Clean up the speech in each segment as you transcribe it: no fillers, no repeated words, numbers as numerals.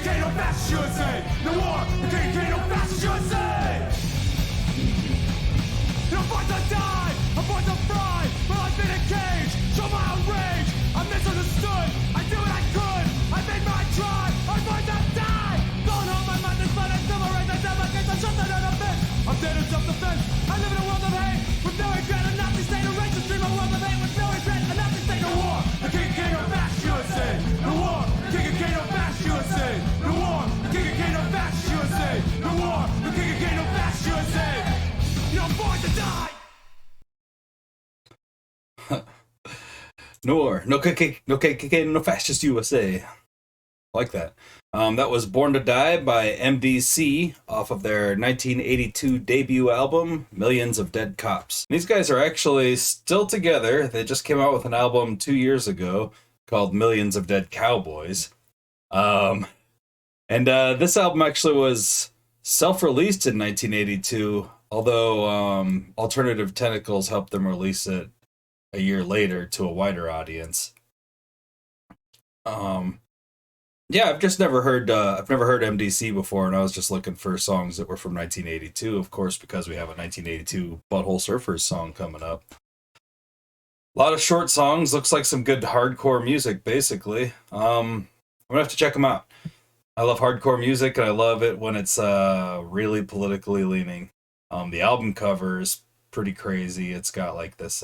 KKK, no fascist USA. No war, the KKK, no fascist USA. I'm born to die, I'm born to fry. My life in a cage, show my outrage. I'm misunderstood, I do what I could. I made my try, I'm born to die. Going home, my mind is blood and civil rights. I delegate, I'm something out of bed. I'm dead in self-defense. I live in a world of hate with no regret. A Nazi state, a racist dream, a world of hate with no regret. A Nazi state, no war. The KKK, no fascist USA. No war. The KKK, no fascist USA. No war. The KKK, no fascist USA. No war. The KKK, no fascist USA. You're born to die. No war, no KKK, no fascist USA. Like that. That was Born to Die by m.d.c. off of their 1982 debut album, Millions of Dead Cops. These guys are actually still together. They just came out with an album 2 years ago called Millions of Dead Cowboys. This album actually was self-released in 1982, although Alternative Tentacles helped them release it a year later to a wider audience. Yeah, I've just never heard m.d.c. before, and I was just looking for songs that were from 1982, of course, because we have a 1982 Butthole Surfers song coming up. A lot of short songs, looks like some good hardcore music, basically. I'm gonna have to check them out. I love hardcore music, and I love it when it's really politically leaning. The album cover is pretty crazy. It's got like this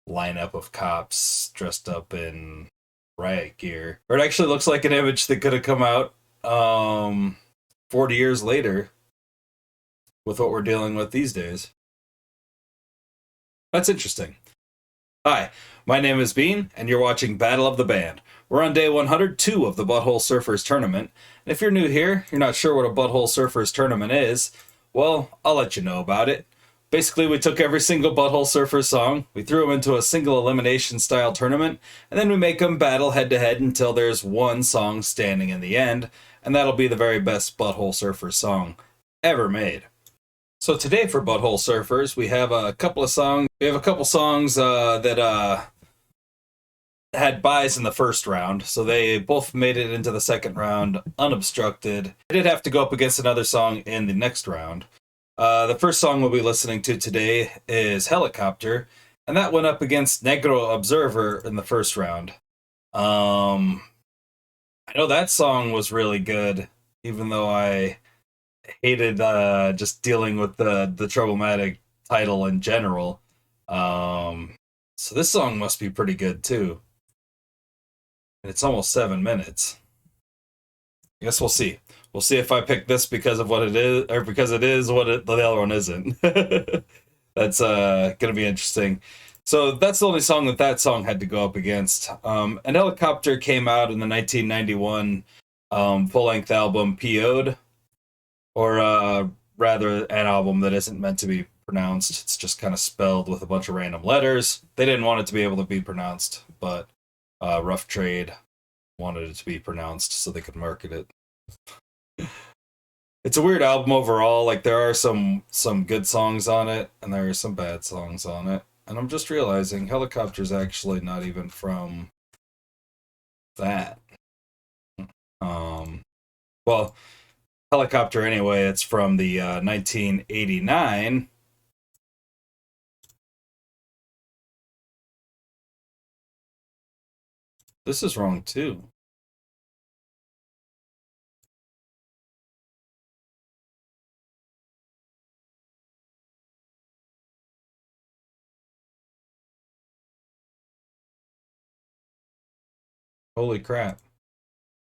lineup of cops dressed up in riot gear. Or it actually looks like an image that could have come out 40 years later with what we're dealing with these days. That's interesting. Hi, my name is Bean, and you're watching Battle of the Band. We're on day 102 of the Butthole Surfers Tournament, and if you're new here, you're not sure what a Butthole Surfers Tournament is, well, I'll let you know about it. Basically, we took every single Butthole Surfers song, we threw them into a single elimination style tournament, and then we make them battle head to head until there's one song standing in the end, and that'll be the very best Butthole Surfers song ever made. So today for Butthole Surfers, we have a couple of songs. We have a couple songs that had buys in the first round, so they both made it into the second round unobstructed. They did have to go up against another song in the next round. The first song we'll be listening to today is Helicopter, and that went up against Negro Observer in the first round. I know that song was really good, even though I hated just dealing with the Troublematic title in general. So this song must be pretty good too. And it's almost 7 minutes. I guess we'll see. We'll see if I pick this because of what it is, or because it is what the other one isn't. That's gonna be interesting. So that's the only song that song had to go up against. And Helicopter came out in the 1991 full-length album PO'd, or rather an album that isn't meant to be pronounced. It's just kind of spelled with a bunch of random letters. They didn't want it to be able to be pronounced, but Rough Trade wanted it to be pronounced so they could market it. It's a weird album overall. Like, there are some good songs on it, and there are some bad songs on it. And I'm just realizing Helicopter's actually not even from that. Well, Helicopter anyway, it's from the 1989. This is wrong too. Holy crap.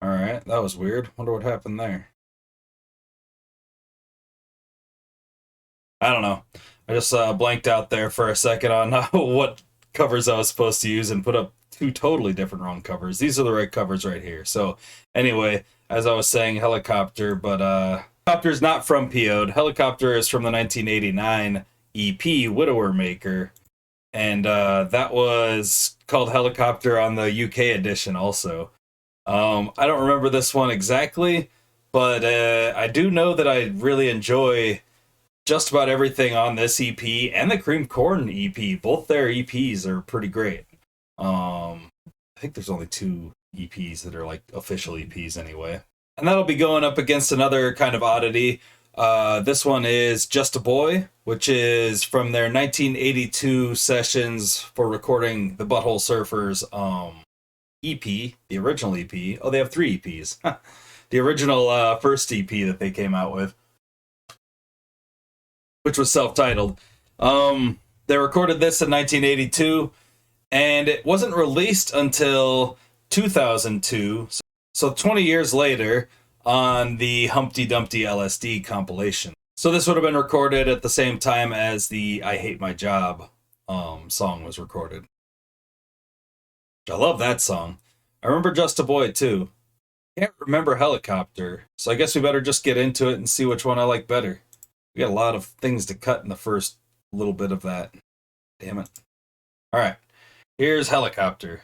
Alright, that was weird. Wonder what happened there. I don't know. I just blanked out there for a second on what covers I was supposed to use and put up two totally different wrong covers. These are the right covers right here. So anyway, as I was saying, Helicopter, but Helicopter's not from PO'd. Helicopter is from the 1989 EP Widower Maker. And that was called Helicopter on the UK edition also. I don't remember this one exactly, but I do know that I really enjoy just about everything on this EP and the Cream Corn EP. Both their EPs are pretty great. I think there's only 2 EPs that are like official EPs anyway. And that'll be going up against another kind of oddity. This one is Just a Boy, which is from their 1982 sessions for recording the Butthole Surfers EP, the original EP. Oh, they have 3 EPs. The original first EP that they came out with, which was self-titled. They recorded this in 1982, and it wasn't released until 2002. So 20 years later, on the Humpty Dumpty LSD compilation. So this would have been recorded at the same time as the I Hate My Job song was recorded. I love that song. I remember Just a Boy too. Can't remember Helicopter, so I guess we better just get into it and see which one I like better. We got a lot of things to cut in the first little bit of that. Damn it. Alright, here's Helicopter.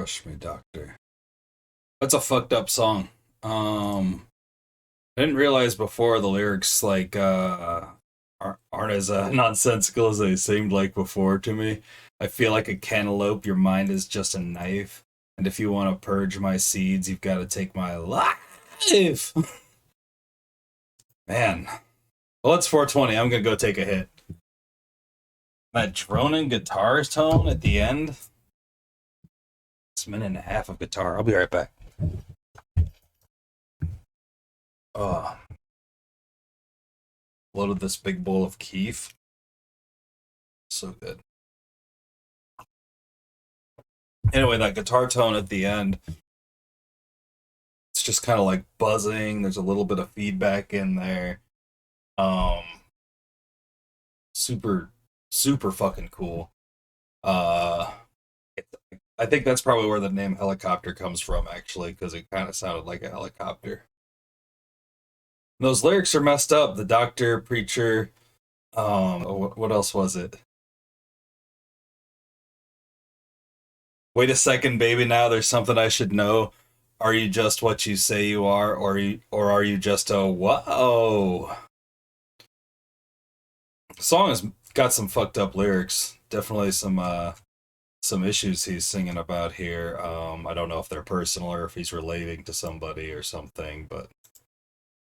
Crush Me, Doctor. That's a fucked up song. I didn't realize before the lyrics aren't as nonsensical as they seemed like before to me. I feel like a cantaloupe, your mind is just a knife. And if you want to purge my seeds, you've got to take my life. Man. Well, it's 420. I'm going to go take a hit. That droning guitar tone at the end. It's a minute and a half of guitar. I'll be right back. Oh. Loaded this big bowl of keef. So good. Anyway, that guitar tone at the end, it's just kind of like buzzing. There's a little bit of feedback in there. Super fucking cool. I think that's probably where the name helicopter comes from, actually, because it kind of sounded like a helicopter. And those lyrics are messed up. The doctor, preacher, what else was it? Wait a second, baby, now there's something I should know. Are you just what you say you are, or are you just a whoa? The song has got some fucked up lyrics. Definitely some issues he's singing about here. I don't know if they're personal or if he's relating to somebody or something, but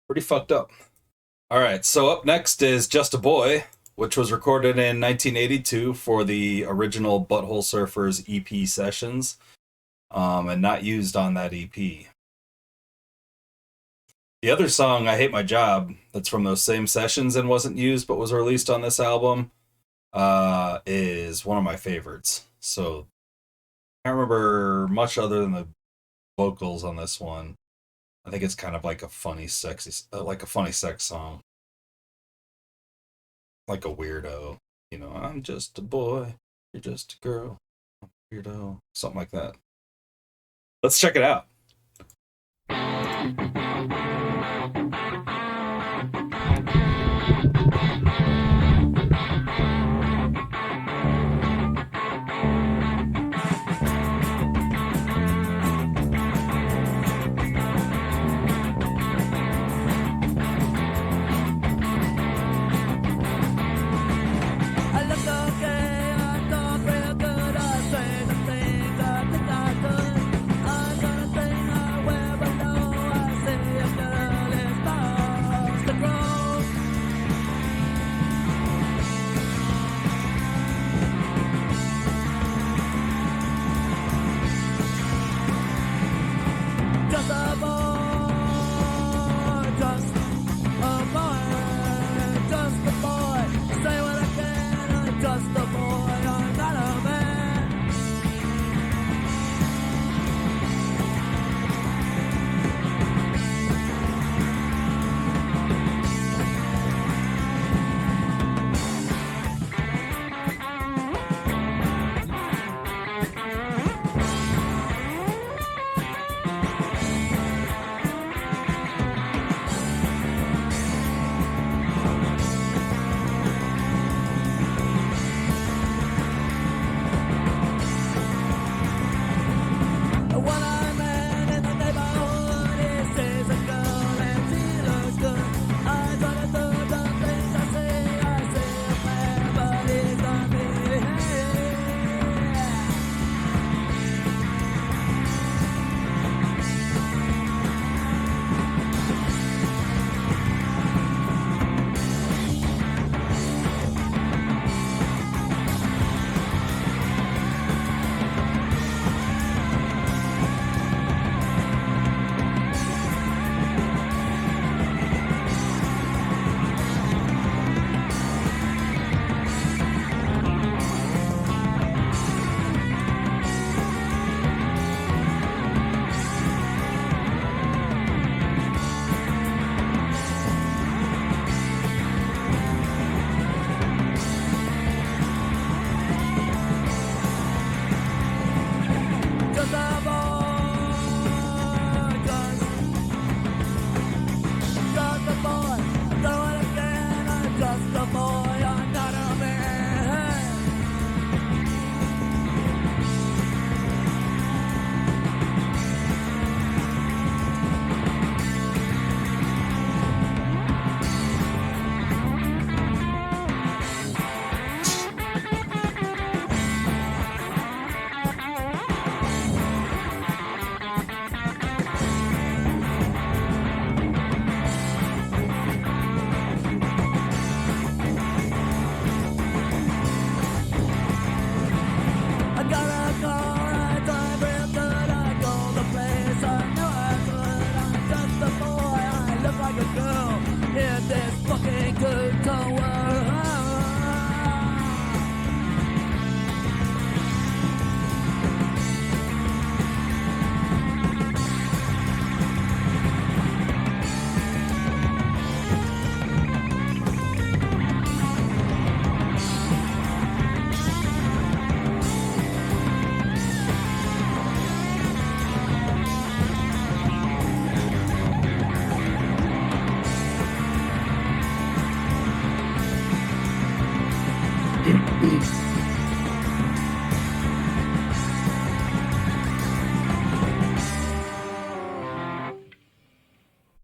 pretty fucked up. All right, so up next is Just a Boy, which was recorded in 1982 for the original Butthole Surfers EP sessions, and not used on that EP. The other song, I Hate My Job, that's from those same sessions and wasn't used but was released on this album, is one of my favorites. So I can't remember much other than the vocals on this one. I think it's kind of like a funny, sex song. Like a weirdo. You know, I'm just a boy, you're just a girl, I'm a weirdo. Something like that. Let's check it out.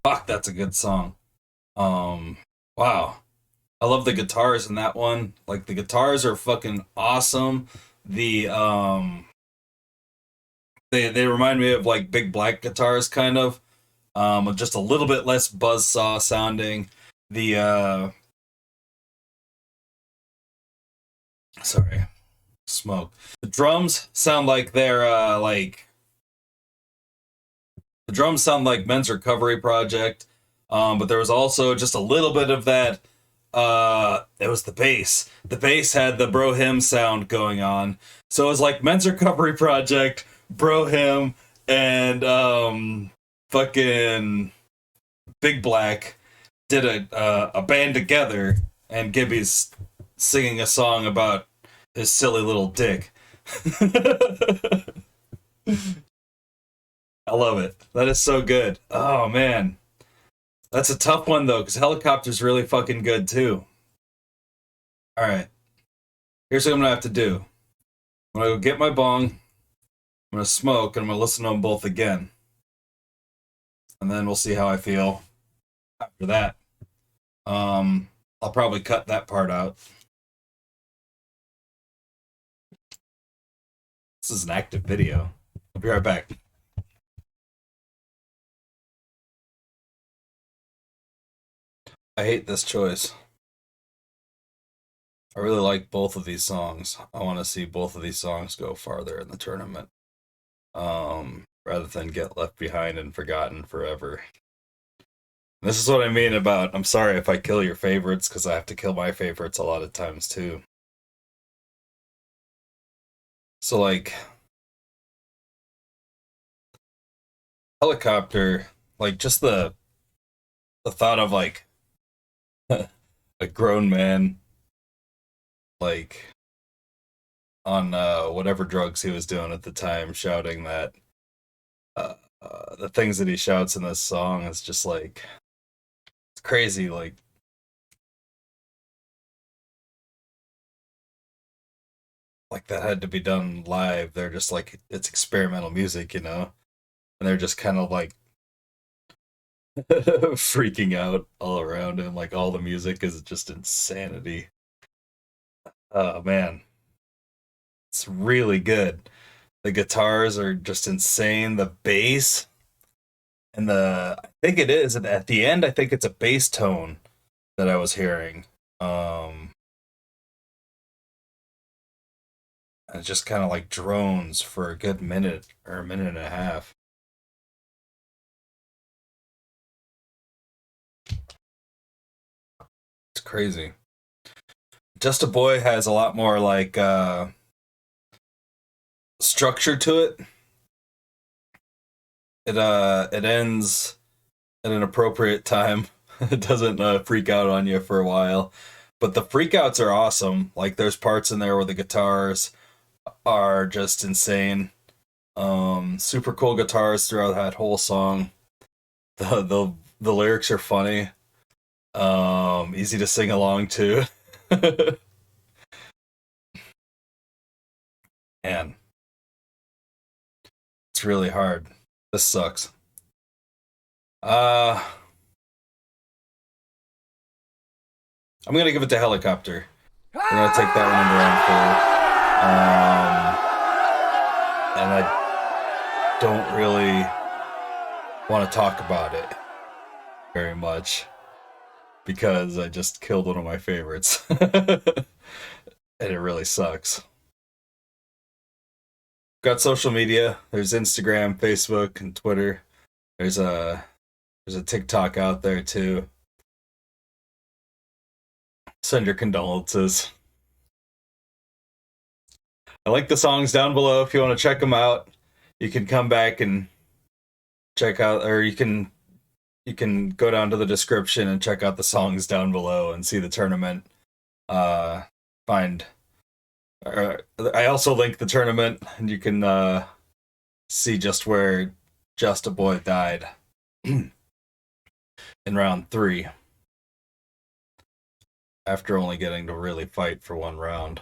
Fuck, that's a good song. Wow. I love the guitars in that one. Like the guitars are fucking awesome. The they remind me of like big black guitars kind of. With just a little bit less buzzsaw sounding. The sorry, smoke. The drums sound like they're the drums sound like Men's Recovery Project. But there was also just a little bit of that. It was the bass. The bass had the Bro Hymn sound going on. So it was like Men's Recovery Project, Bro Hymn, and fucking Big Black did a band together, and Gibby's singing a song about his silly little dick. I love it. That is so good. Oh man, that's a tough one though, because Helicopter's really fucking good too. All right, here's what I'm gonna have to do. I'm gonna go get my bong. I'm gonna smoke, and I'm gonna listen to them both again, and then we'll see how I feel after that. I'll probably cut that part out. This is an active video. I'll be right back. I hate this choice. I really like both of these songs. I want to see both of these songs go farther in the tournament. Rather than get left behind and forgotten forever. This is what I mean about I'm sorry if I kill your favorites, because I have to kill my favorites a lot of times too. So like Helicopter, like just the thought of like a grown man like on whatever drugs he was doing at the time shouting that the things that he shouts in this song is just like it's crazy. Like that had to be done live. They're just like it's experimental music, you know, and they're just kind of like freaking out all around him. Like all the music is just insanity. Oh man, it's really good. The guitars are just insane. The bass and I think it is at the end. I think it's a bass tone that I was hearing. And it just kind of like drones for a good minute or a minute and a half. It's crazy. Just a Boy has a lot more like structure to it. It ends at an appropriate time. It doesn't freak out on you for a while. But the freakouts are awesome. Like there's parts in there where the guitars are just insane. Super cool guitars throughout that whole song. The lyrics are funny. Easy to sing along to. Man, it's really hard. This sucks. Uh, I'm gonna give it to Helicopter. We're gonna take that one into round four. And I don't really want to talk about it very much because I just killed one of my favorites. And it really sucks. Got social media. There's Instagram, Facebook, and Twitter. There's a TikTok out there too. Send your condolences. I like the songs down below if you want to check them out. You can come back and check out, or you can go down to the description and check out the songs down below and see the tournament. Find. I also link the tournament, and you can see just where Just a Boy died in round 3 after only getting to really fight for one round.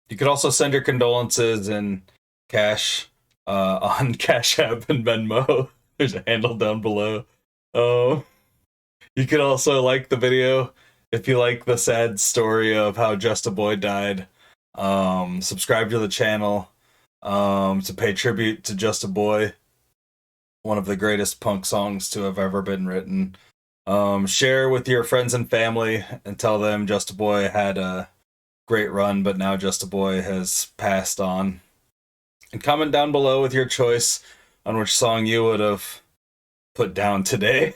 You could also send your condolences in cash on Cash App and Venmo. There's a handle down below. Um, you could also like the video if you like the sad story of how Just a Boy died. Subscribe to the channel to pay tribute to Just a Boy, one of the greatest punk songs to have ever been written. Share with your friends and family and tell them Just a Boy had a great run, but now Just a Boy has passed on. And comment down below with your choice on which song you would have put down today.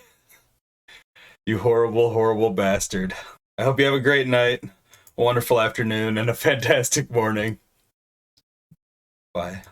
You horrible, horrible bastard. I hope you have a great night, a wonderful afternoon, and a fantastic morning. Bye.